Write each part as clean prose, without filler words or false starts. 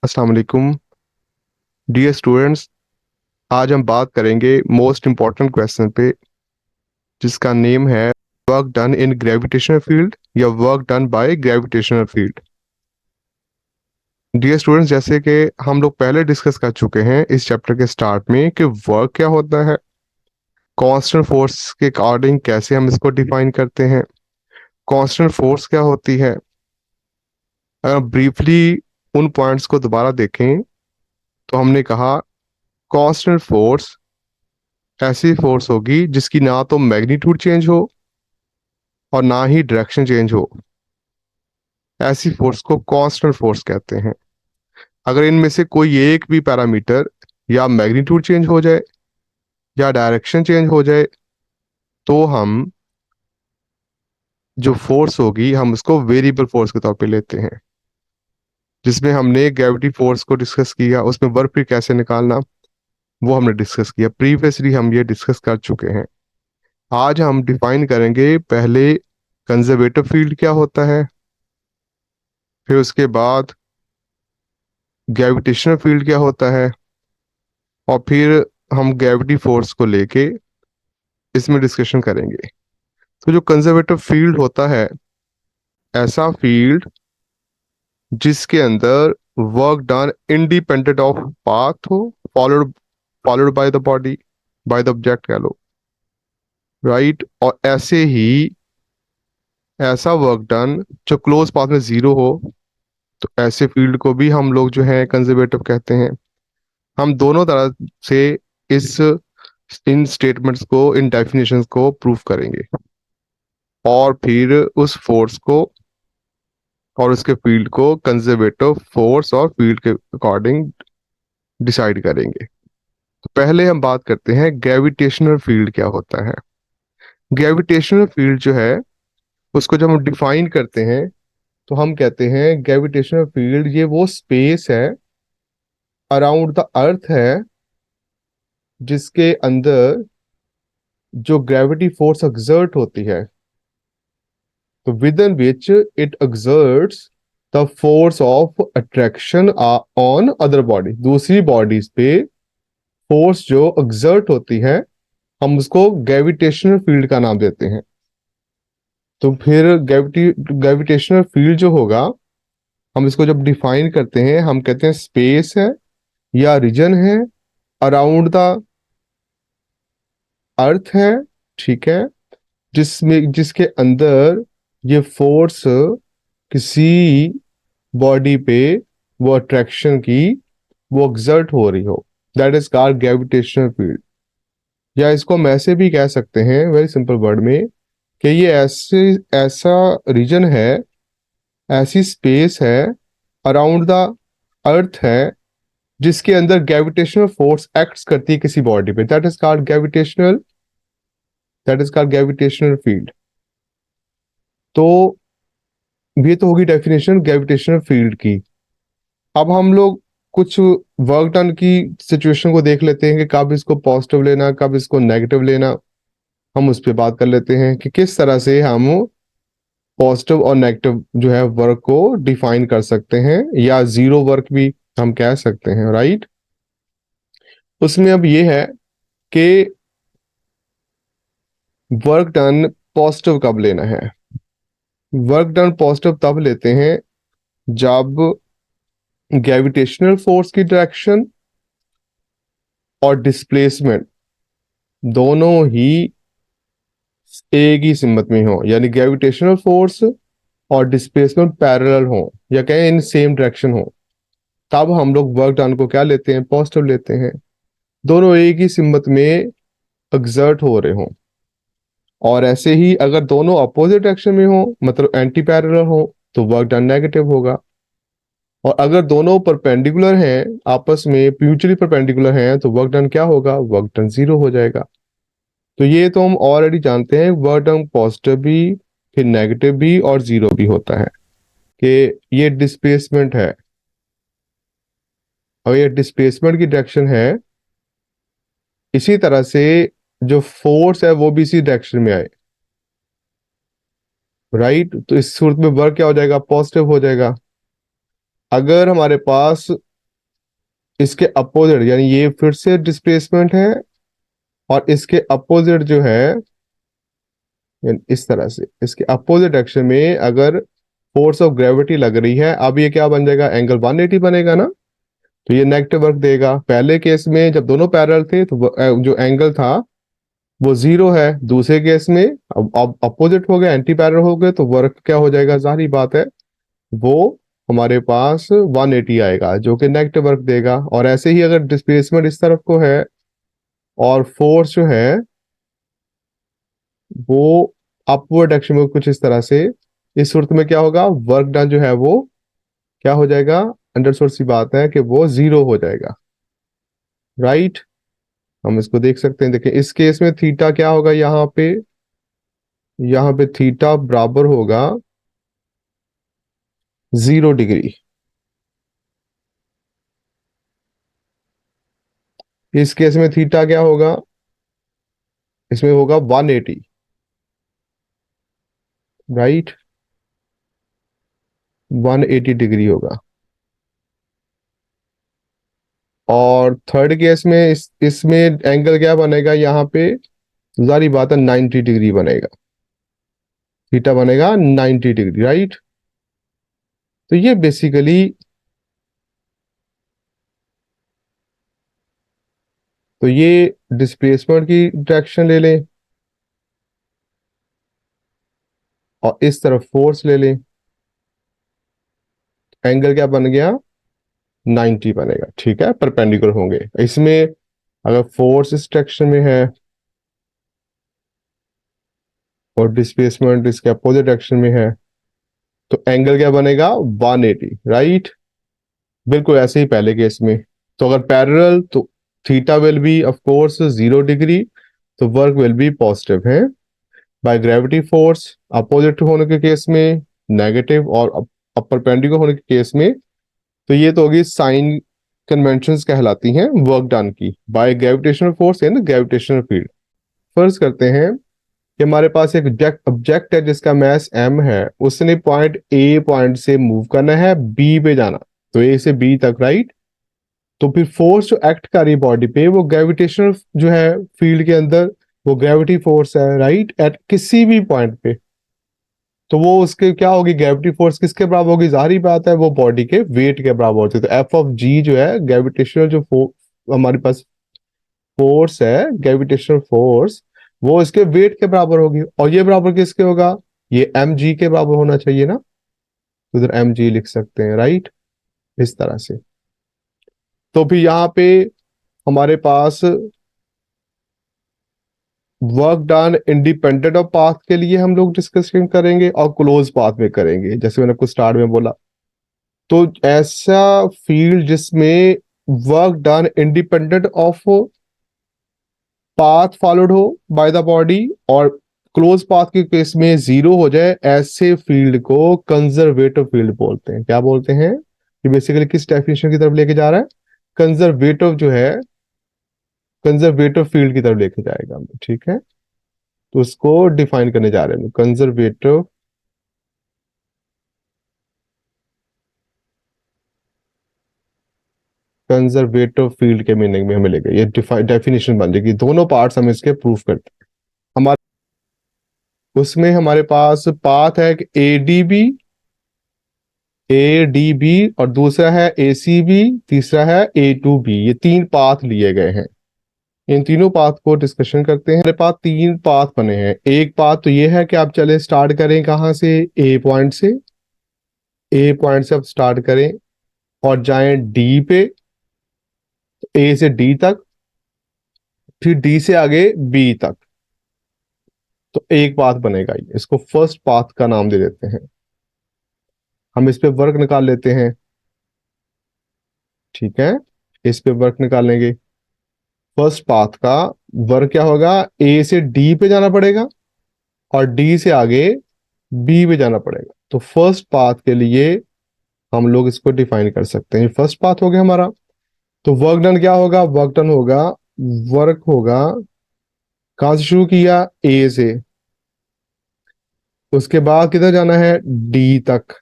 अस्सलाम वालेकुम dear students. आज हम बात करेंगे मोस्ट इम्पॉर्टेंट क्वेश्चन पे, जिसका नेम है work done in gravitational field या work done by gravitational field. Dear students, जैसे कि हम लोग पहले डिस्कस कर चुके हैं इस चैप्टर के स्टार्ट में कि वर्क क्या होता है, कांस्टेंट फोर्स के अकॉर्डिंग कैसे हम इसको डिफाइन करते हैं, कांस्टेंट फोर्स क्या होती है। अगर ब्रीफली उन पॉइंट्स को दोबारा देखें तो हमने कहा कांस्टेंट फोर्स ऐसी फोर्स होगी जिसकी ना तो मैग्नीट्यूड चेंज हो और ना ही डायरेक्शन चेंज हो। ऐसी फोर्स को कांस्टेंट फोर्स कहते हैं। अगर इनमें से कोई एक भी पैरामीटर या मैग्नीट्यूड चेंज हो जाए या डायरेक्शन चेंज हो जाए तो हम जो फोर्स होगी हम उसको वेरिएबल फोर्स के तौर पे लेते हैं। जिसमें हमने ग्रेविटी फोर्स को डिस्कस किया, उसमें वर्क भी कैसे निकालना वो हमने डिस्कस किया। प्रीवियसली हम ये डिस्कस कर चुके हैं। आज हम डिफाइन करेंगे पहले कंजर्वेटिव फील्ड क्या होता है, फिर उसके बाद ग्रेविटेशनल फील्ड क्या होता है, और फिर हम ग्रेविटी फोर्स को लेके इसमें डिस्कशन करेंगे। तो जो कंजर्वेटिव फील्ड होता है, ऐसा फील्ड जिसके अंदर work done independent of path हो, followed followed by the body, by the object कह लो, राइट। और ऐसे ही ऐसा वर्क डन जो क्लोज पाथ में जीरो हो, तो ऐसे फील्ड को भी हम लोग जो है कंजर्वेटिव कहते हैं। हम दोनों तरह से इस इन स्टेटमेंट्स को, इन डेफिनेशंस को प्रूव करेंगे और फिर उस फोर्स को और उसके फील्ड को कंजर्वेटिव फोर्स और फील्ड के अकॉर्डिंग डिसाइड करेंगे। तो पहले हम बात करते हैं ग्रेविटेशनल फील्ड क्या होता है। ग्रेविटेशनल फील्ड जो है उसको जब हम डिफाइन करते हैं तो हम कहते हैं ग्रेविटेशनल फील्ड ये वो स्पेस है अराउंड द अर्थ है जिसके अंदर जो ग्रेविटी फोर्स एक्सर्ट होती है, तो with in which it exerts the force of attraction on other body, दूसरी बॉडीज पे फोर्स जो एक्सर्ट होती है हम उसको ग्रेविटेशनल फील्ड का नाम देते हैं। तो फिर ग्रेविटेशनल फील्ड जो होगा, हम इसको जब डिफाइन करते हैं हम कहते हैं स्पेस है या रीजन है अराउंड द अर्थ है, ठीक है, जिसमें जिसके अंदर ये फोर्स किसी बॉडी पे वो अट्रैक्शन की वो एक्सर्ट हो रही हो, that is called gravitational field. या इसको हम ऐसे भी कह सकते हैं वेरी सिंपल वर्ड में कि ये ऐसे ऐसा रीजन है, ऐसी स्पेस है अराउंड द अर्थ है जिसके अंदर ग्रेविटेशनल फोर्स एक्ट्स करती है किसी बॉडी पे, that is called gravitational field. तो ये तो होगी डेफिनेशन ग्रेविटेशनल फील्ड की। अब हम लोग कुछ वर्क डन की सिचुएशन को देख लेते हैं कि कब इसको पॉजिटिव लेना कब इसको नेगेटिव लेना। हम उस पर बात कर लेते हैं कि किस तरह से हम पॉजिटिव और नेगेटिव जो है वर्क को डिफाइन कर सकते हैं, या जीरो वर्क भी हम कह सकते हैं, राइट। उसमें अब ये है कि वर्क डन पॉजिटिव कब लेना है। वर्क डन पॉजिटिव तब लेते हैं जब ग्रेविटेशनल फोर्स की डायरेक्शन और डिस्प्लेसमेंट दोनों ही एक ही सिमत में हो, यानी ग्रेविटेशनल फोर्स और डिस्प्लेसमेंट पैरेलल हो या कहें इन सेम डायरेक्शन हो, तब हम लोग वर्क डन को क्या लेते हैं, पॉजिटिव लेते हैं। दोनों एक ही सिमत में एक्सर्ट हो रहे हो। और ऐसे ही अगर दोनों अपोजिट डायरेक्शन में हो, मतलब एंटी पैरेलल हो, तो वर्क डन नेगेटिव होगा। और अगर दोनों परपेंडिकुलर हैं, आपस में म्यूचुअली परपेंडिकुलर हैं, तो वर्क डन क्या होगा, वर्क डन जीरो हो जाएगा। तो ये तो हम ऑलरेडी जानते हैं, वर्क डन पॉजिटिव भी, फिर नेगेटिव भी और जीरो भी होता है, कि ये डिस्प्लेसमेंट है। और ये डिस्प्लेसमेंट की डायरेक्शन है, इसी तरह से जो फोर्स है वो भी इसी डायरेक्शन में आए, राइट। तो इस सूरत में वर्क क्या हो जाएगा, पॉजिटिव हो जाएगा। अगर हमारे पास इसके अपोजिट, यानी ये फिर से डिस्प्लेसमेंट है, और इसके अपोजिट जो है, यानी इस तरह से इसके अपोजिट डायरेक्शन में अगर फोर्स ऑफ ग्रेविटी लग रही है, अब ये क्या बन जाएगा, एंगल 180 बनेगा ना। तो ये नेगेटिव वर्क देगा। पहले केस में जब दोनों पैरेलल थे तो जो एंगल था वो 0 है। दूसरे केस में अब अपोजिट हो गए, एंटी पैरेलल हो गए, तो वर्क क्या हो जाएगा, जाहिर बात है वो हमारे पास 180 आएगा, जो कि नेगेटिव वर्क देगा। और ऐसे ही अगर डिस्प्लेसमेंट इस तरफ को है और फोर्स जो है वो अपवर्ड डायरेक्शन में कुछ इस तरह से, इस सूरत में क्या होगा, वर्क डन जो है वो क्या हो जाएगा, अंडर सोर्स की बात है कि वो 0 हो जाएगा। राइट, हम इसको देख सकते हैं। देखिए इस केस में थीटा क्या होगा, यहाँ पे थीटा बराबर होगा 0 डिग्री। इस केस में थीटा क्या होगा, इसमें होगा 180। राइट, 180 डिग्री होगा। और थर्ड केस में इसमें एंगल क्या बनेगा, यहाँ पे जारी बात है 90 डिग्री बनेगा, थीटा बनेगा 90 डिग्री। राइट, तो ये बेसिकली, तो ये डिस्प्लेसमेंट की डायरेक्शन ले लें और इस तरफ फोर्स ले लें, एंगल क्या बन गया, 90 बनेगा। ठीक है, परपेंडिकुलर होंगे। इसमें अगर फोर्स इस डायरेक्शन में है और डिस्प्लेसमेंट इसके अपोजिट डायरेक्शन में है, तो एंगल क्या बनेगा, 180। राइट, बिल्कुल ऐसे ही पहले केस में। तो अगर पैरेलल तो theta will be of course 0 degree, तो वर्क विल बी पॉजिटिव है। बाय ग्रेविटी फोर्स अपोजिट होने के केस में नेगेटिव, और परपेंडिकुलर होने के केस में, तो ये तो होगी साइन कन्वेंशंस कहलाती हैं वर्क डन की, by gravitational force in gravitational field. फर्ज करते हैं कि हमारे पास एक ऑब्जेक्ट है जिसका मास m है, उसने पॉइंट ए पॉइंट से मूव करना है बी पे जाना, तो ए से बी तक। राइट, तो फिर फोर्स जो एक्ट कर रही है बॉडी पे, वो ग्रेविटेशनल जो है फील्ड के अंदर, वो ग्रेविटी फोर्स है। राइट, एट किसी भी पॉइंट पे, तो वो उसके क्या होगी, ग्रेविटी फोर्स किसके बराबर होगी, जाहिर बात है वो बॉडी के वेट के बराबर होती है। तो एफ ऑफ जी जो है ग्रेविटेशनल जो हमारे पास फोर्स है, ग्रेविटेशनल फोर्स, वो इसके वेट के बराबर होगी। और ये बराबर किसके होगा, ये एम जी के बराबर होना चाहिए ना, तो इधर एम जी लिख सकते हैं। राइट, इस तरह से। तो फिर यहाँ पे हमारे पास work done independent of path के लिए हम लोग डिस्कशन करेंगे और क्लोज पाथ में करेंगे, जैसे मैंने आपको स्टार्ट में बोला। तो ऐसा फील्ड जिसमें work done independent of path followed हो बाय द बॉडी, और क्लोज पाथ के केस में 0 हो जाए, ऐसे फील्ड को कंजर्वेटिव फील्ड बोलते हैं। क्या बोलते हैं, ये बेसिकली किस डेफिनेशन की तरफ लेके जा रहा है, कंजर्वेटिव जो है, कंजर्वेटिव फील्ड की तरफ लेके जाएगा हमें। ठीक है, तो उसको डिफाइन करने जा रहे हैं कंजर्वेटिव, कंजर्वेटिव फील्ड के मीनिंग में हमें लेके ये डेफिनेशन बन जाएगी। दोनों पार्ट्स हम इसके प्रूफ करते हैं। हमारे उसमें हमारे पास पाथ है कि ए डी बी और दूसरा है ए सी बी, तीसरा है A to B। ये 3 पाथ लिए गए हैं। इन तीनों पाथ को डिस्कशन करते हैं। हमारे पास 3 पाथ बने हैं। एक पाथ तो ये है कि आप चले स्टार्ट करें कहाँ से, ए पॉइंट से, ए पॉइंट से आप स्टार्ट करें और जाएं डी पे, ए से डी तक, फिर डी से आगे बी तक। तो एक पाथ बनेगा, ये इसको फर्स्ट पाथ का नाम दे देते हैं। हम इस पे वर्क निकाल लेते हैं। ठीक है, इस पे वर्क निकालेंगे। फर्स्ट पाथ का वर्क क्या होगा, ए से डी पे जाना पड़ेगा और डी से आगे बी पे जाना पड़ेगा। तो फर्स्ट पाथ के लिए हम लोग इसको डिफाइन कर सकते हैं। फर्स्ट पाथ हो गया हमारा। तो वर्क डन क्या होगा, वर्क डन होगा, वर्क होगा, कहां से शुरू किया, ए से, उसके बाद किधर जाना है, डी तक,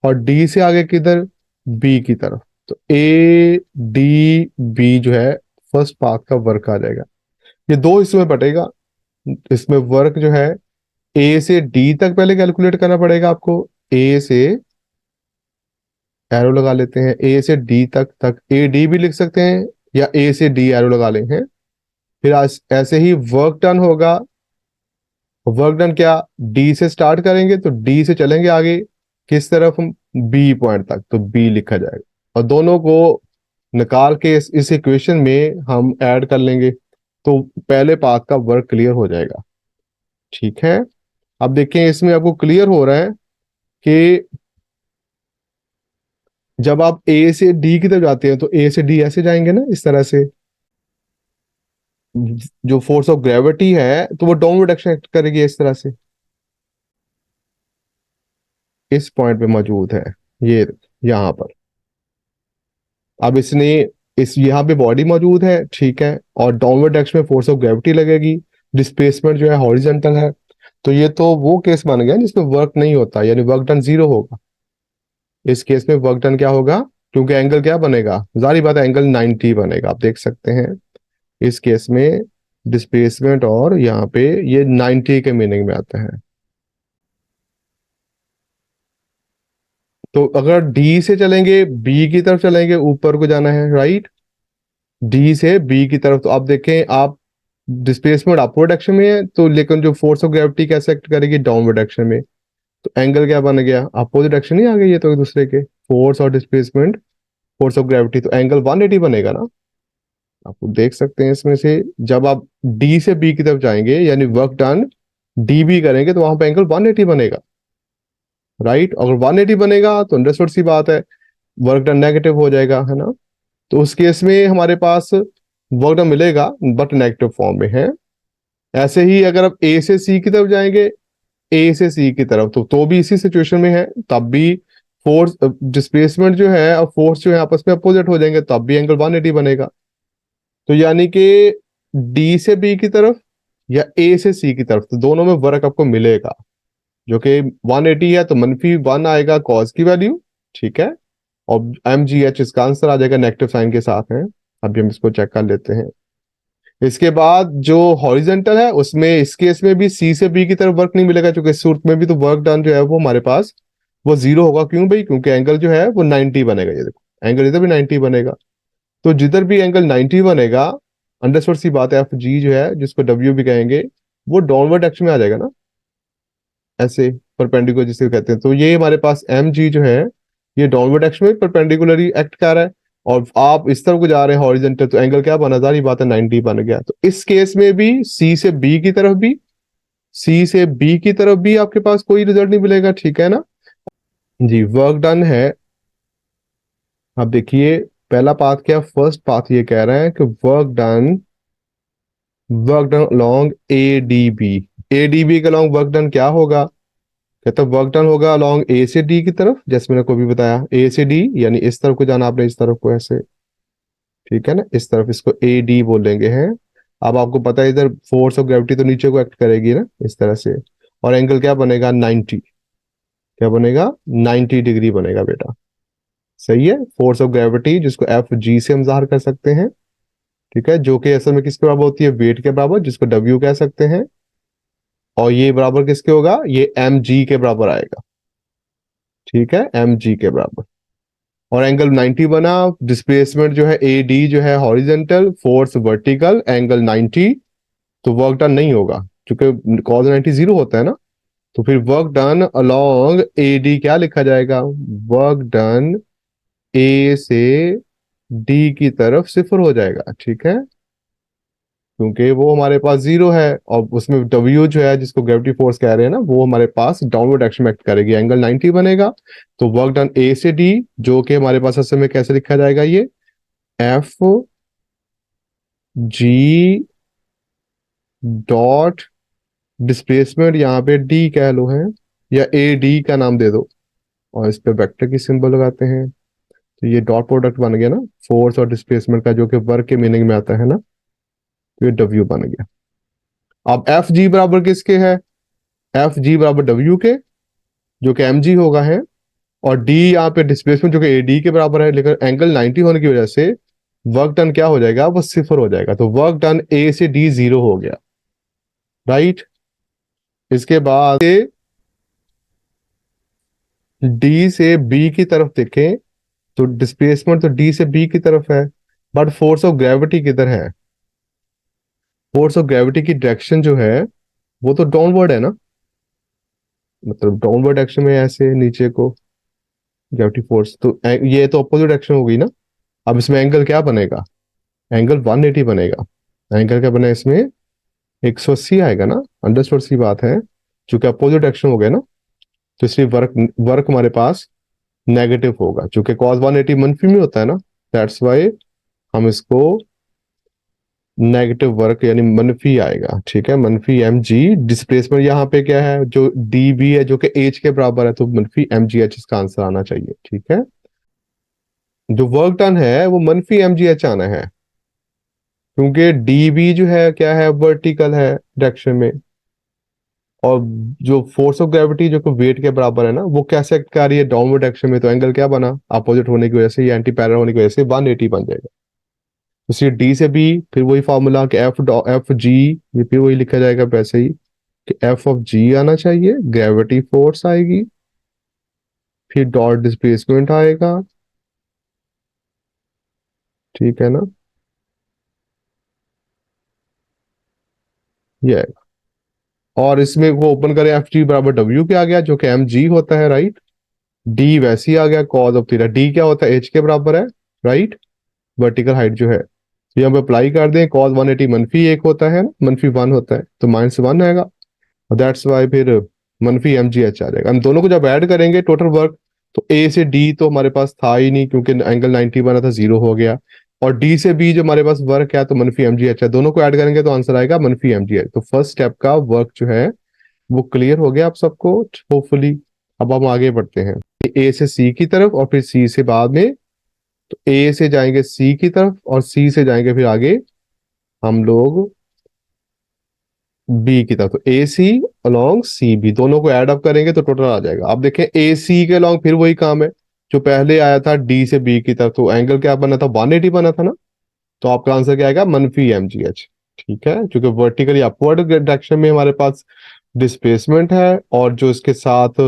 और डी से आगे किधर, बी की तरफ। तो ए डी बी जो है फर्स्ट पाथ का वर्क आ जाएगा। ये दो हिस्सों में बटेगा। इसमें वर्क जो है ए से डी तक पहले कैलकुलेट करना पड़ेगा आपको। ए से एरो लगा लेते हैं, ए से डी तक ए डी भी लिख सकते हैं या ए से डी एरो लगा लेंगे। फिर ऐसे ही वर्क डन होगा। वर्क डन क्या, डी से स्टार्ट करेंगे तो डी से चलेंगे आगे किस तरफ, हम बी पॉइंट तक, तो बी लिखा जाएगा। और दोनों को निकाल के इस इक्वेशन में हम ऐड कर लेंगे तो पहले पाथ का वर्क क्लियर हो जाएगा। ठीक है, अब देखें इसमें आपको क्लियर हो रहा है कि जब आप ए से डी की तरफ जाते हैं तो ए से डी ऐसे जाएंगे ना, इस तरह से। जो फोर्स ऑफ ग्रेविटी है तो वो डाउनवर्ड एक्शन एक्ट करेगी इस तरह से, इस पॉइंट पे मौजूद है ये, यहाँ पर। अब इसने इस यहाँ पे बॉडी मौजूद है, ठीक है, और डाउनवर्ड डायरेक्शन में फोर्स ऑफ ग्रेविटी लगेगी। डिस्प्लेसमेंट जो है हॉरिजॉन्टल है। तो ये तो वो केस बन गया जिसमें वर्क नहीं होता, यानी वर्क डन जीरो होगा। इस केस में वर्क डन क्या होगा, क्योंकि एंगल क्या बनेगा, जारी बात है एंगल 90 बनेगा। आप देख सकते हैं इस केस में डिस्प्लेसमेंट और यहाँ पे ये 90 के मीनिंग में आता है। तो अगर डी से चलेंगे बी की तरफ चलेंगे, ऊपर को जाना है, राइट। डी से बी की तरफ, तो आप देखें आप डिस्प्लेसमेंट अपवर्ड डायरेक्शन में है, तो लेकिन जो फोर्स ऑफ ग्रेविटी कैसे एक्ट करेगी, डाउनवर्ड डायरेक्शन में। तो एंगल क्या बन गया, अपोजिट डायरेक्शन ही आ गई है तो एक दूसरे के, फोर्स और डिस्प्लेसमेंट, फोर्स ऑफ ग्रेविटी, तो एंगल 180 बनेगा ना। आप देख सकते हैं इसमें से जब आप डी से बी की तरफ जाएंगे यानी वर्क डन डी बी करेंगे तो वहां पे एंगल 180 बनेगा, राइट। अगर 180 बनेगा तो अंडरस्टूड सी बात है वर्क डन नेगेटिव हो जाएगा, है ना। तो उस केस में हमारे पास वर्क डन मिलेगा बट नेगेटिव फॉर्म में है। ऐसे ही अगर आप ए से सी की तरफ जाएंगे, ए से सी की तरफ, तो भी इसी सिचुएशन में है, तब भी फोर्स डिस्प्लेसमेंट जो है और फोर्स जो है आपस में अपोजिट हो जाएंगे, तब भी एंगल 180 बनेगा। तो यानी कि डी से बी की तरफ या ए से सी की तरफ, तो दोनों में वर्क आपको मिलेगा, जो कि 180 है तो -1 आएगा कॉस की वैल्यू, ठीक है। और mgh इसका आंसर आ जाएगा, नेगेटिव साइन के साथ है। अभी हम इसको चेक कर लेते हैं। इसके बाद जो हॉरिजेंटल है उसमें इस केस में भी सी से बी की तरफ वर्क नहीं मिलेगा, क्योंकि इस सूरत में भी तो वर्क डन जो है वो हमारे पास वो जीरो होगा। क्यों भाई, क्योंकि एंगल जो है वो 90 बनेगा। ये देखो एंगल इधर भी 90 बनेगा, तो जिधर भी एंगल 90 बनेगा, अंडरस्टूड सी बात है, एफ जी जो है जिसको डब्ल्यू भी कहेंगे, वो डाउनवर्ड डायरेक्शन में आ जाएगा ना, ऐसे परपेंडिकुलर जिसे कहते हैं। तो ये हमारे पास एम जी जो है ये डाउनवर्ड डायरेक्शन में परपेंडिकुलरली एक्ट कर रहा है, और आप इस तरफ को जा रहे हैं हॉरिजॉन्टल, तो एंगल क्या बना, सारी बात है 90 बन गया। तो इस केस में भी सी से बी की तरफ भी, सी से बी की तरफ भी आपके पास कोई रिजल्ट नहीं मिलेगा, ठीक है ना। जी, वर्क डन है। अब देखिए पहला पाथ क्या, फर्स्ट पाथ ये कह रहा है कि work done along A D B. A D B के अलोंग वर्क डन क्या होगा, कहते वर्क डन होगा अलोंग ए से डी की तरफ, जैसे मैंने को भी बताया ए से डी यानी इस तरफ को जाना आपने, इस तरफ को ऐसे, ठीक है ना, इस तरफ, इसको ए डी बोलेंगे हैं। अब आपको पता है इधर फोर्स ऑफ ग्रेविटी तो नीचे को एक्ट करेगी ना, इस तरह से। और एंगल क्या बनेगा, 90, क्या बनेगा, 90 डिग्री बनेगा बेटा। सही है, फोर्स ऑफ ग्रेविटी जिसको एफ जी से हम जाहिर कर सकते हैं, ठीक है, जो कि असल में किसके बराबर होती है, वेट के बराबर, जिसको डब्ल्यू कह सकते हैं। और ये बराबर किसके होगा, ये एम जी के बराबर आएगा, ठीक है, एम जी के बराबर। और एंगल 90 बना, डिस्प्लेसमेंट जो है ए डी जो है हॉरिजेंटल, फोर्स वर्टिकल, एंगल 90, तो वर्क डन नहीं होगा क्योंकि कॉस 90 जीरो होता है ना। तो फिर work done along A D क्या लिखा जाएगा, वर्क डन ए से डी की तरफ सिफर हो जाएगा, ठीक है, क्योंकि वो हमारे पास जीरो है और उसमें डब्ल्यू जो है जिसको ग्रेविटी फोर्स कह रहे हैं ना, वो हमारे पास डाउनवर्ड डायरेक्शन में एक्ट करेगी, एंगल 90 बनेगा। तो वर्क डन ए से डी जो कि हमारे पास असल में कैसे लिखा जाएगा, ये एफ जी डॉट डिस्प्लेसमेंट यहाँ पे डी कह लो है, या ए डी का नाम दे दो, और इस पे वेक्टर की सिंबल लगाते हैं। तो ये डॉट प्रोडक्ट बन गया ना फोर्स और डिस्प्लेसमेंट का, जो कि वर्क के मीनिंग में आता है ना, तो ये डब्ल्यू बन गया। अब एफ जी बराबर किसके है, एफ जी बराबर डब्ल्यू के, जो कि एम जी होगा है। और डी यहाँ पे डिस्प्लेसमेंट जो कि ए डी के बराबर है, लेकिन एंगल 90 होने की वजह से वर्क डन क्या हो जाएगा, वो 0 हो जाएगा। तो वर्क डन ए से डी 0 हो गया, राइट। इसके बाद डी से बी की तरफ देखें तो डिस्प्लेसमेंट तो डी से बी की तरफ है, बट फोर्स ऑफ ग्रेविटी किधर है? फोर्स ऑफ ग्रेविटी की डायरेक्शन जो है वो तो डाउनवर्ड है ना, मतलब डाउनवर्ड डायरेक्शन में ऐसे नीचे को ग्रेविटी फोर्स, तो ये तो अपोजिट डायरेक्शन हो गई ना। अब इसमें एंगल क्या बनेगा? एंगल 180 बनेगा। एंगल क्या बना इसमें? 180 आएगा ना, अंडरस्टूड सी बात है। चूंकि अपोजिट डायरेक्शन हो गया ना, तो इसलिए वर्क वर्क हमारे पास नेगेटिव होगा, चूंकि cos 180 मनफी में होता है ना, दैट्स वाई हम इसको नेगेटिव वर्क यानी मनफी आएगा, ठीक है। मनफी एम जी। डिस्प्लेसमेंट यहाँ पे क्या है, जो डी बी है जो कि एच के बराबर है, तो मनफी एम जी एच इसका आंसर आना चाहिए, ठीक है। जो वर्क डन है वो मनफी एम जी एच आना है, क्योंकि डी बी जो है क्या है, वर्टिकल है डायरेक्शन में। और जो फोर्स ऑफ ग्रेविटी जो कि वेट के बराबर है ना, वो कैसे एक्ट कर रही है, डाउनवर्ड डायरेक्शन में। तो एंगल क्या बना, अपोजिट होने की वजह से, या एंटी पैरेलल होने की वजह से 180 बन जाएगा। उसी डी से बी फिर वही फॉर्मूला कि एफ जी, ये फिर वही लिखा जाएगा वैसे ही कि एफ ऑफ जी आना चाहिए, ग्रेविटी फोर्स आएगी, फिर डॉट डिस्प्लेसमेंट आएगा, ठीक है ना, ये है। और इसमें वो ओपन करें, एफ जी बराबर डब्ल्यू के आ गया जो कि एम जी होता है, राइट। डी वैसे ही आ गया कॉज ऑफ थीटा, डी क्या होता है, एच के बराबर है, राइट, वर्टिकल हाइट जो है। तो यहाँ पे अप्लाई कर दें, कॉज 180 मनफी 1 होता है ना, मनफी 1 होता है, तो -1 आएगा। दैट्स वाई फिर मनफी एम जी एच आ जाएगा। हम दोनों को जब ऐड करेंगे टोटल वर्क, तो ए से डी तो हमारे पास था ही नहीं, क्योंकि एंगल 90 बना था, 0 हो गया। और डी से बी जो हमारे पास वर्क है तो मनफी एम जी एच है, दोनों को ऐड करेंगे तो आंसर आएगा मनफी एम जी एच। तो फर्स्ट स्टेप का वर्क जो है वो क्लियर हो गया आप सबको, होपफुली। अब हम आगे बढ़ते हैं ए से सी की तरफ, और फिर सी से बाद में, तो ए से जाएंगे सी की तरफ, और सी से जाएंगे फिर आगे हम लोग बी की तरफ। तो ए सी अलोंग सी बी दोनों को ऐड अप करेंगे तो टोटल आ जाएगा। अब देखें ए सी के अलोंग फिर वही काम है जो पहले आया था डी से बी की तरफ, तो एंगल क्या बना था, 180 बना था ना। तो आपका आंसर क्या आएगा, मनफी एम जी एच, ठीक है। क्योंकि वर्टिकली अपवर्ड डायरेक्शन में हमारे पास डिस्प्लेसमेंट है, और जो इसके साथ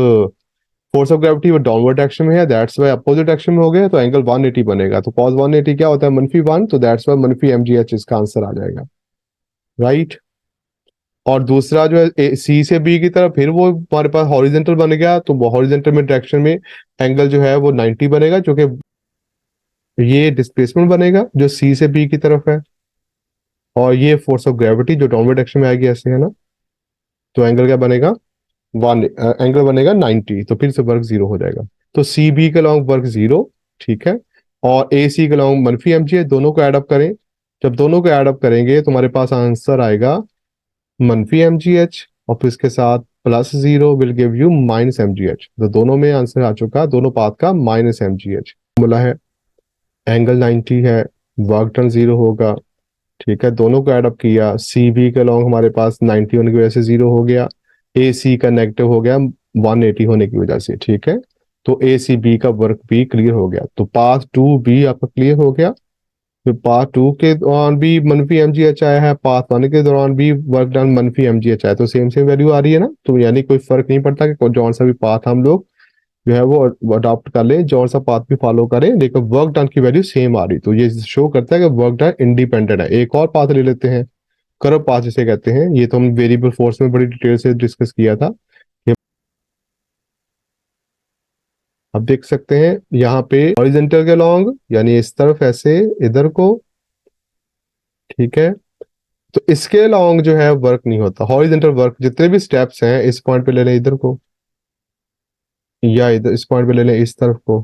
फोर्स ऑफ ग्रेविटी वो डाउनवर्ड डायरेक्शन में है, दैट्स वाई अपोजिट डायरेक्शन में हो गया, तो एंगल 180 बनेगा। तो cos 180 क्या होता है, -1, तो दैट्स वाई मनफी एम जी एच इसका आंसर आ जाएगा, राइट। और दूसरा जो है सी से बी की तरफ, फिर वो हमारे पास हॉरिजेंटल बन गया, तो हॉरिजेंटल में डायरेक्शन में एंगल जो है वो 90 बनेगा, जो कि ये डिस्प्लेसमेंट बनेगा जो सी से बी की तरफ है। और ये फोर्स ऑफ ग्रेविटी जो डाउनवर्ड डायरेक्शन में आएगी, ऐसे है ना। तो एंगल क्या बनेगा, वन एंगल बनेगा 90, तो फिर से वर्क 0 हो जाएगा। तो सी बी के लॉन्ग वर्क 0, ठीक है। और ए सी के लॉन्ग मनफी एम जी है, दोनों को ऐड अप करें। जब दोनों को ऐड अप करेंगे तो हमारे पास आंसर आएगा मनफी एम जी एच, और फिर इसके साथ +0 विल गिव यू -mgh। तो दोनों में आंसर आ चुका, दोनों पाथ का -mgh बोला है। एंगल 90 है, वर्क डन 0 होगा, ठीक है। दोनों को ऐड अप किया, सी बी का लॉन्ग हमारे पास 90 होने की वजह से 0 हो गया, ए सी का नेगेटिव हो गया 180 होने की वजह से, ठीक है। तो ए सी बी का वर्क भी क्लियर हो गया, तो पाथ 2 बी आपका क्लियर हो गया। फिर पार्ट 2 के दौरान भी मनफी एम जी एच आया है, पार्ट 1 के दौरान भी वर्क डन मनफी एम जी एच आया, तो सेम सेम वैल्यू आ रही है ना। तो यानी कोई फर्क नहीं पड़ता कि जौन सा भी पाथ हम लोग जो है वो अडॉप्ट कर लें, जौन सा पाथ भी फॉलो करें, लेकिन वर्क डन की वैल्यू सेम आ रही। तो ये शो करता है कि वर्क डन इंडिपेंडेंट है। एक और पाथ ले लेते हैं, कर्व पाथ जिसे कहते हैं। ये तो हम वेरिएबल फोर्स में बड़ी डिटेल से डिस्कस किया था। ये अब देख सकते हैं यहाँ पे हॉरिजेंटल के लॉन्ग, यानी इस तरफ ऐसे इधर को, ठीक है। तो इसके अलोंग जो है वर्क नहीं होता, हॉरिजेंटल वर्क जितने भी स्टेप्स हैं, इस पॉइंट पे ले लें इधर को, या इधर इस पॉइंट पे ले लें इस तरफ को।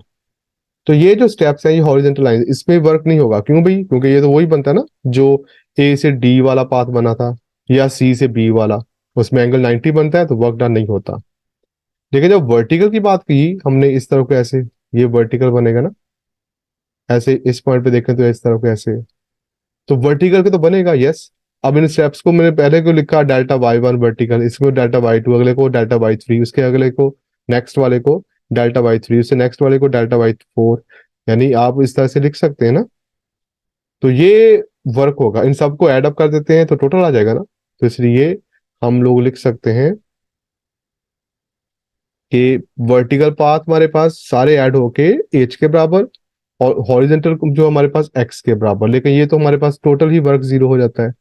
तो ये जो स्टेप्स हैं ये हॉरिजेंटल लाइन, इसमें वर्क नहीं होगा। क्यों भाई, क्योंकि ये तो वही बनता है ना जो ए से डी वाला पाथ बना था, या सी से बी वाला, उसमें एंगल 90 बनता है, तो वर्क डन नहीं होता। लेकिन जब वर्टिकल की बात की हमने, इस तरफ को ऐसे, ये वर्टिकल बनेगा ना, ऐसे इस पॉइंट पे देखें तो इस तरफ को ऐसे, तो वर्टिकल के तो बनेगा, यस। अब इन स्टेप्स को मैंने पहले को लिखा डेल्टा y1 वर्टिकल, इसको डेल्टा y2, अगले को डेल्टा y3, उसके अगले को, नेक्स्ट वाले को Δ/3, उससे नेक्स्ट वाले को Δ/4, यानी आप इस तरह से लिख सकते हैं ना। तो ये वर्क होगा, इन सबको ऐड अप कर देते हैं तो टोटल आ जाएगा ना। तो इसलिए हम लोग लिख सकते हैं कि वर्टिकल पाथ हमारे पास सारे ऐड होके एच के बराबर, और हॉरिजेंटल जो हमारे पास एक्स के बराबर, लेकिन ये तो हमारे पास टोटल ही वर्क जीरो हो जाता है।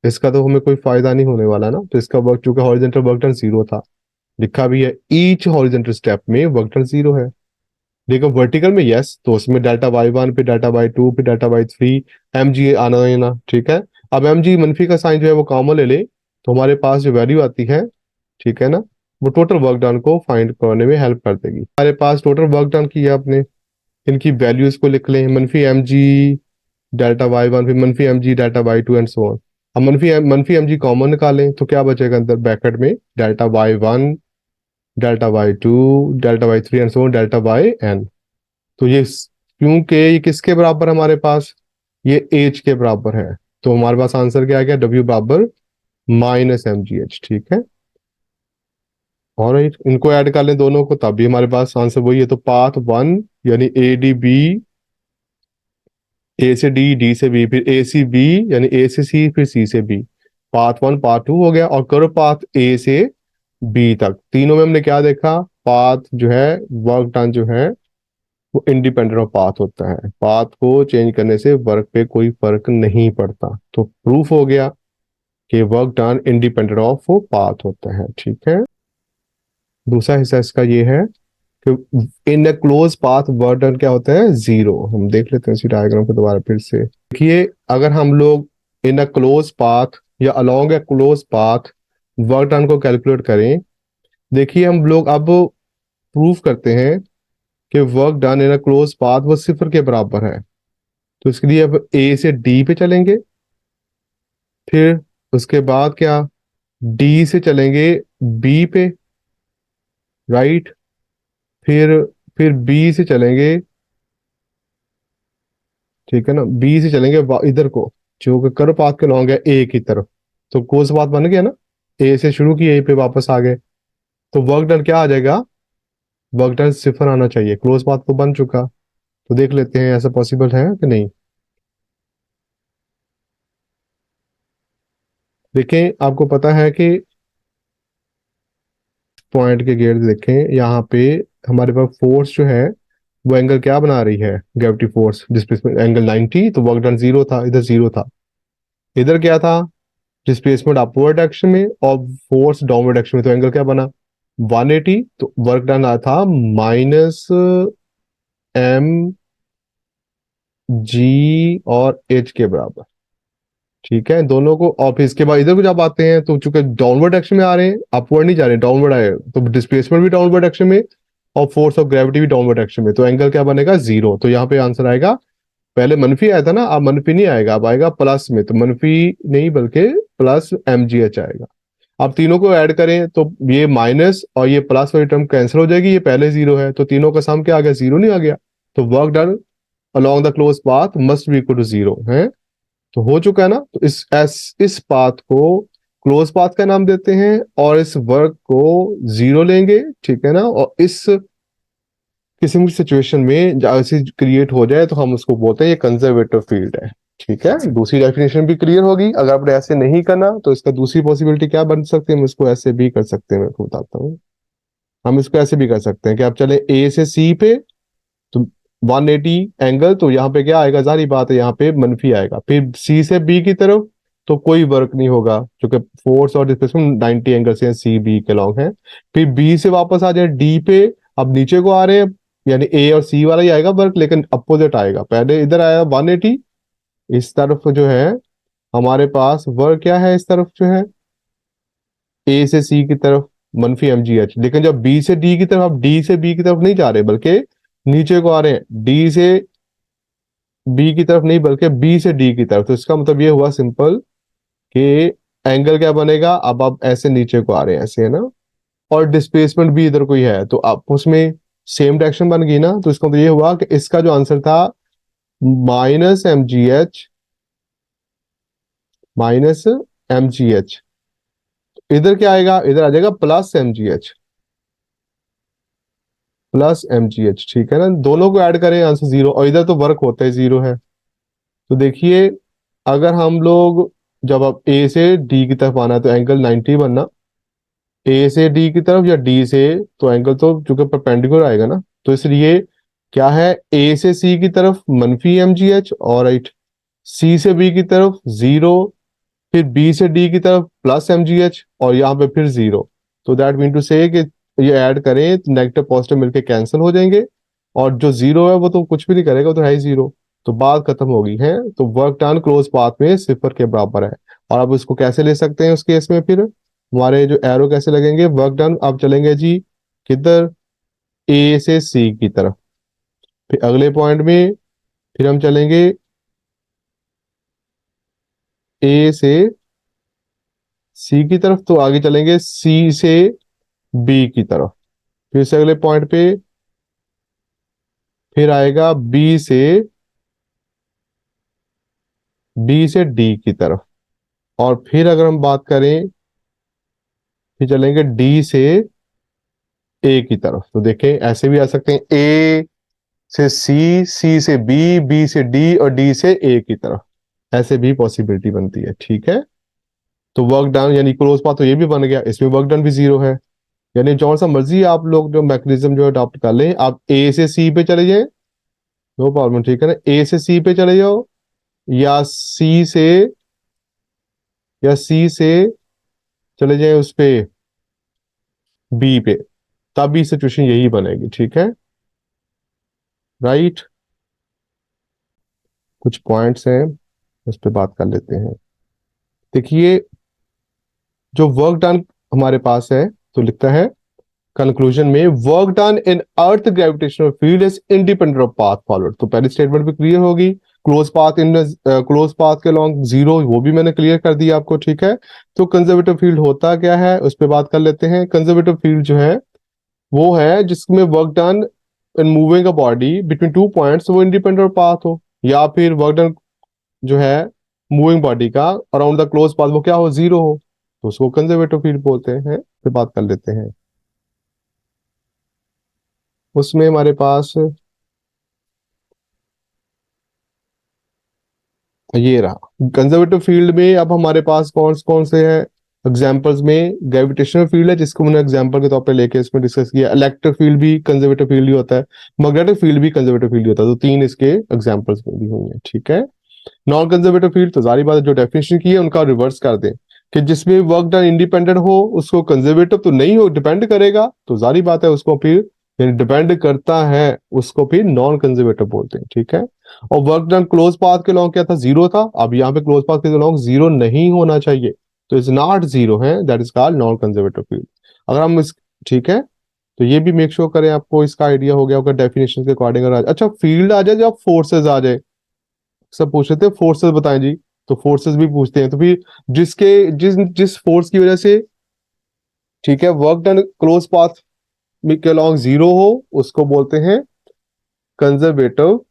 इसका तो हमें कोई फायदा नहीं होने वाला ना, तो इसका वर्क, चूंकि हॉरिजेंटल वर्क डन जीरो था, लिखा भी है ईच हॉरिजेंटल स्टेप में वर्क डन जीरो है। लेकिन वर्टिकल में यस, तो उसमें Δ/1 पे Δ/2 पे Δ/3 एम जी आना है ना, ठीक है। अब एम जी मनफी का साइन जो है वो कॉमन ले ले, तो हमारे पास जो वैल्यू आती है, ठीक है ना, वो टोटल वर्क डन को फाइंड करने में हेल्प कर देगी। हमारे पास टोटल वर्क डन की है आपने, इनकी वैल्यूज को लिख लें, -mg Δ/1 फिर -mg Δ/2 एंड सो ऑन। अब मनफी mg कॉमन निकालें तो क्या बचेगा अंदर ब्रैकेट में, Δ/1 Δ/2 Δ/3 एंड सो ऑन Δ/n। तो ये क्योंकि ये किसके बराबर है हमारे पास, ये एच के बराबर है, तो हमारे पास आंसर क्या आ गया, W बराबर -mgh, ठीक है। और इनको ऐड कर लें दोनों को, तब भी हमारे पास आंसर वही है। तो पाथ 1 यानी ADB, ए से डी, डी से बी, फिर A से B यानी A से C, फिर C से B, पाथ 1 पाथ 2 हो गया। और करो पाथ A से B तक, तीनों में हमने क्या देखा, पाथ जो है वर्क डन जो है वो इंडिपेंडेंट ऑफ पाथ होता है, पाथ को चेंज करने से वर्क पे कोई फर्क नहीं पड़ता। तो प्रूफ हो गया कि work done independent of path होता है, ठीक है। दूसरा हिस्सा इसका ये है कि in a close path work done क्या होता है, जीरो। हम देख लेते हैं इसी डायग्राम को दोबारा फिर से। देखिए, अगर हम लोग इन अ क्लोज पाथ या अलोंग ए क्लोज पाथ वर्क डन को कैलकुलेट करें, देखिए हम लोग अब प्रूफ करते हैं कि work done in a close path वो सिफर के बराबर है। तो इसके लिए अब ए से डी पे चलेंगे, फिर उसके बाद क्या, डी से चलेंगे बी पे, राइट, फिर बी से चलेंगे, ठीक है ना, बी से चलेंगे इधर को, जो कि कर्व पाथ के लॉन्ग है ए की तरफ। तो कोस पाथ बन गया ना, ए से शुरू किए ए पे वापस आ गए, तो वर्क डन क्या आ जाएगा, वर्क डन सिफर आना चाहिए, क्लोज पाथ तो बन चुका। तो देख लेते हैं ऐसा पॉसिबल है कि नहीं। देखें, आपको पता है कि पॉइंट के गेट देखें यहाँ पे, हमारे पास फोर्स जो है वो एंगल क्या बना रही है, ग्रेविटी फोर्स डिस्प्लेसमेंट एंगल 90, तो वर्क डन जीरो था, इधर जीरो था। इधर क्या था, डिस्प्लेसमेंट अपवर्ड डायरेक्शन में और फोर्स डाउनवर्ड डायरेक्शन में, तो एंगल क्या बना 180। तो वर्क डन आया था -mg और h के बराबर, ठीक है, दोनों को। और फिर इसके बाद इधर को जब आते हैं तो चूंकि डाउनवर्ड डायरेक्शन में आ रहे हैं, अपवर्ड नहीं जा रहे, डाउनवर्ड आए, तो डिस्प्लेसमेंट भी डाउनवर्ड डायरेक्शन में और फोर्स ऑफ ग्रेविटी भी डाउनवर्ड डायरेक्शन में, तो एंगल क्या बनेगा, जीरो। तो यहाँ पे आंसर आएगा, पहले मनफी आया था ना, अब मनफी नहीं आएगा, अब आएगा प्लस में, तो मनफी नहीं बल्कि +mgh आएगा। अब तीनों को ऐड करें तो ये माइनस और ये प्लस वाली टर्म कैंसिल हो जाएगी, ये पहले जीरो है, तो तीनों का सम क्या आ गया, जीरो नहीं आ गया। तो work done along the close path must be equal to zero है। तो हो चुका है ना। तो इस पाथ को क्लोज पाथ का नाम देते हैं, और इस वर्क को जीरो लेंगे, ठीक है ना। और इस किसी भी सिचुएशन में ऐसे क्रिएट हो जाए तो हम उसको बोलते हैं ये कंजर्वेटिव फील्ड है, ठीक है। दूसरी डेफिनेशन भी क्लियर होगी। अगर आपने ऐसे नहीं करना तो इसका दूसरी पॉसिबिलिटी क्या बन सकती है, हम इसको ऐसे भी कर सकते हैं, मैं आपको बताता हूँ। हम इसको ऐसे भी कर सकते हैं कि आप चले ए से सी पे, तो 180 एंगल, तो यहाँ पे क्या आएगा, जारी बात है यहाँ पे मनफी आएगा। फिर सी से बी की तरफ तो कोई वर्क नहीं होगा, क्योंकि फोर्स और डिस्प्लेसमेंट 90 एंगल से सी बी के लॉन्ग है। फिर बी से वापस आ जाए डी पे, अब नीचे को आ रहे हैं, यानी ए और सी वाला ही आएगा वर्क, लेकिन अपोजिट आएगा। पहले इधर आया 180, इस तरफ जो है हमारे पास वर्क क्या है, इस तरफ जो है ए से सी की तरफ -mgh। लेकिन जब बी से डी की तरफ, आप डी से बी की तरफ नहीं जा रहे बल्कि नीचे को आ रहे हैं, डी से बी की तरफ नहीं बल्कि बी से डी की तरफ। तो इसका मतलब ये हुआ सिंपल कि एंगल क्या बनेगा, अब आप ऐसे नीचे को आ रहे हैं, ऐसे है ना, और डिस्प्लेसमेंट भी इधर कोई है, तो आप उसमें सेम डायरेक्शन बन गई ना। तो इसका मतलब ये हुआ कि इसका जो आंसर था -mgh, -mgh, इधर क्या आएगा, इधर आ जाएगा +mgh। प्लस mgh, ठीक है ना। दोनों को ऐड करें, आंसर 0, और इधर तो वर्क होता है 0 है। तो देखिए, अगर हम लोग, जब अब ए से डी की तरफ आना है तो एंगल 90 बनना, ए से डी की तरफ या डी से, तो एंगल तो चूंकि परपेंडिकुलर आएगा ना, तो इसलिए क्या है, ए से सी की तरफ -mgh, और राइट, सी से बी की तरफ 0, फिर बी से डी की तरफ +mgh, और यहाँ पे फिर 0। तो दैट मीन टू से कि ये ऐड करें तो नेगेटिव पॉजिटिव मिलके कैंसिल हो जाएंगे, और जो 0 है वो तो कुछ भी नहीं करेगा, वो तो है ही 0। तो बात खत्म हो गई है। तो वर्क डन क्लोज पाथ में 0 के बराबर है। और अब इसको कैसे ले सकते हैं उस केस में, फिर हमारे जो एरो कैसे लगेंगे, वर्क डन अब चलेंगे जी किधर, ए से सी की तरफ, फिर अगले पॉइंट में फिर हम चलेंगे ए से सी की तरफ, तो आगे चलेंगे सी से बी की तरफ, फिर से अगले पॉइंट पे फिर आएगा बी से डी की तरफ, और फिर अगर हम बात करें, फिर चलेंगे डी से ए की तरफ। तो देखें, ऐसे भी आ सकते हैं, ए से सी, सी से बी, बी से डी, और डी से ए की तरफ, ऐसे भी पॉसिबिलिटी बनती है, ठीक है। तो वर्क डन यानी क्लोज पाथ तो ये भी बन गया, इसमें वर्क डन भी 0 है। यानी जौन सा मर्जी आप लोग जो मैकेनिज्म जो अडॉप्ट कर लें, आप ए से सी पे चले जाएं, नो प्रॉब्लम, ठीक है ना, ए से सी पे चले जाओ, या सी से या सी से चले जाए उस पे बी पे, तब भी सिचुएशन यही बनेगी, ठीक है, राइट। कुछ पॉइंट्स हैं, उस पर बात कर लेते हैं। देखिए, जो वर्क डन हमारे पास है, तो लिखता है कंक्लूजन में, work done in earth gravitational field is independent of path followed. तो पहली स्टेटमेंट भी क्लियर होगी। क्लोज पाथ के लॉन्ग 0, वो भी मैंने क्लियर कर दिया आपको, ठीक है। तो कंजर्वेटिव फील्ड होता क्या है, उस पर बात कर लेते हैं। कंजर्वेटिव फील्ड जो है वो है जिसमें work done in moving a body between 2 points, वो इंडिपेंडेंट पाथ हो, या फिर वर्क डन जो है मूविंग बॉडी का अराउंड द क्लोज पाथ वो क्या हो, 0 हो, तो उसको कंजर्वेटिव फील्ड बोलते हैं। फिर बात कर लेते हैं, उसमें हमारे पास ये रहा कंजर्वेटिव फील्ड में। अब हमारे पास कौन कौन से हैं एग्जांपल्स में, ग्रेविटेशनल फील्ड है जिसको मैंने एग्जांपल के तौर पे लेके इसमें डिस्कस किया, इलेक्ट्रिक फील्ड भी कंजर्वेटिव फील्ड ही होता है, मैग्नेटिक फील्ड भी कंजर्वेटिव फील्ड ही होता है। तो 3 इसके एग्जांपल्स में भी हुए हैं, ठीक है। नॉन कंजर्वेटिव फील्ड तो सारी बात जो डेफिनेशन की है उनका रिवर्स कर दें, कि जिसमें वर्क डन इंडिपेंडेंट हो उसको कंजर्वेटिव तो नहीं हो, डिपेंड करेगा, तो सारी बात है उसको फिर, यानी डिपेंड करता है उसको फिर नॉन कंजर्वेटिव बोलते हैं, ठीक है। और वर्क डन क्लोज पाथ के लॉन्ग क्या था, 0 था। अब यहाँ पे क्लोज पाथ के लॉन्ग 0 नहीं होना चाहिए, तो इज नॉट 0 है, that is called non conservative field. अगर हम इस, ठीक है, तो ये भी मेक श्योर करें आपको इसका आइडिया हो गया होगा डेफिनेशन के अकॉर्डिंग। अच्छा, फील्ड आ जाए या फोर्सेज आ जाए, सब पूछ रहे थे फोर्सेस बताएं जी, तो फोर्सेस भी पूछते हैं। तो फिर जिसके जिस जिस फोर्स की वजह से, ठीक है, वर्क डन क्लोज पाथ के अलॉन्ग 0 हो, उसको बोलते हैं कंजर्वेटिव,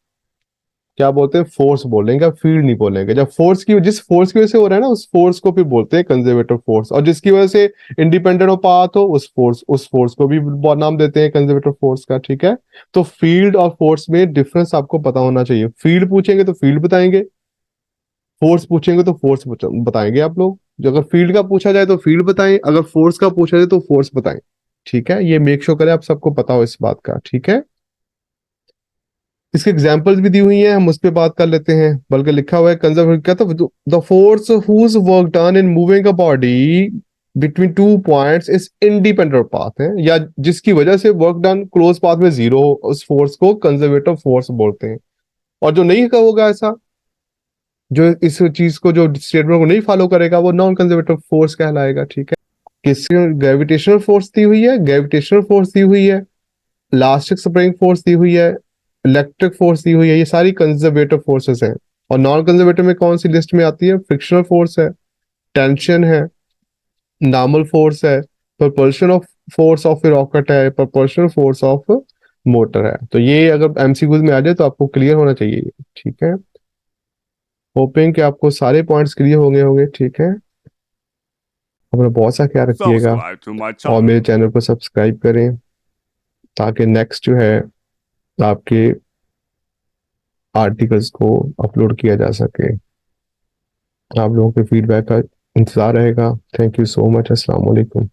क्या बोलते हैं, फोर्स बोलेंगे, फील्ड नहीं बोलेंगे। जब फोर्स की, जिस फोर्स की वजह से हो रहा है ना, उस फोर्स को फिर बोलते हैं कंजर्वेटिव फोर्स, और जिसकी वजह से इंडिपेंडेंट ऑफ पाथ हो, उस फोर्स को भी नाम देते हैं कंजर्वेटिव फोर्स का, ठीक है। तो फील्ड और फोर्स में डिफरेंस आपको पता होना चाहिए। फील्ड पूछेंगे तो फील्ड बताएंगे, फोर्स पूछेंगे तो फोर्स बताएंगे आप लोग। जो अगर फील्ड का पूछा जाए तो फील्ड बताएं, अगर फोर्स का पूछा जाए तो फोर्स बताएं, ठीक है। ये मेक श्योर करें आप सबको पता हो इस बात का, ठीक है। इसके एग्जांपल्स भी दी हुई हैं, हम उस पर बात कर लेते हैं। बल्कि लिखा हुआ है कंजर्व, क्या तो the force whose work done in moving a body between 2 points is independent path है, या जिसकी वजह से वर्क डन क्लोज पाथ में 0 हो, उस फोर्स को कंजर्वेटिव फोर्स बोलते हैं। और जो नहीं होगा ऐसा, जो इस चीज को, जो स्टेटमेंट को नहीं फॉलो करेगा, वो नॉन कंजर्वेटिव फोर्स कहलाएगा, ठीक है। किसकी ग्रेविटेशनल फोर्स दी हुई है, ग्रेविटेशनल फोर्स दी हुई है, इलास्टिक स्प्रिंग फोर्स दी हुई है, इलेक्ट्रिक फोर्स दी हुई है, ये सारी कंजर्वेटिव फोर्सेस हैं। और नॉन कंजर्वेटिव में कौन सी लिस्ट में आती है, फ्रिक्शनल फोर्स है, टेंशन है, नॉर्मल फोर्स है, propulsion of force of rocket है, propulsion फोर्स ऑफ मोटर है। तो ये अगर एमसीक्यूज में आ जाए तो आपको क्लियर होना चाहिए ये, ठीक है। होपिंग कि आपको सारे पॉइंट्स क्लियर होंगे होंगे, ठीक है। अपना बहुत सा ख्याल रखिएगा, Subscribe to my और channel. मेरे चैनल को सब्सक्राइब करें। ताकि नेक्स्ट जो है आपके आर्टिकल्स को अपलोड किया जा सके। आप लोगों के फीडबैक का इंतज़ार रहेगा। Thank you so much. अस्सलाम वालेकुम।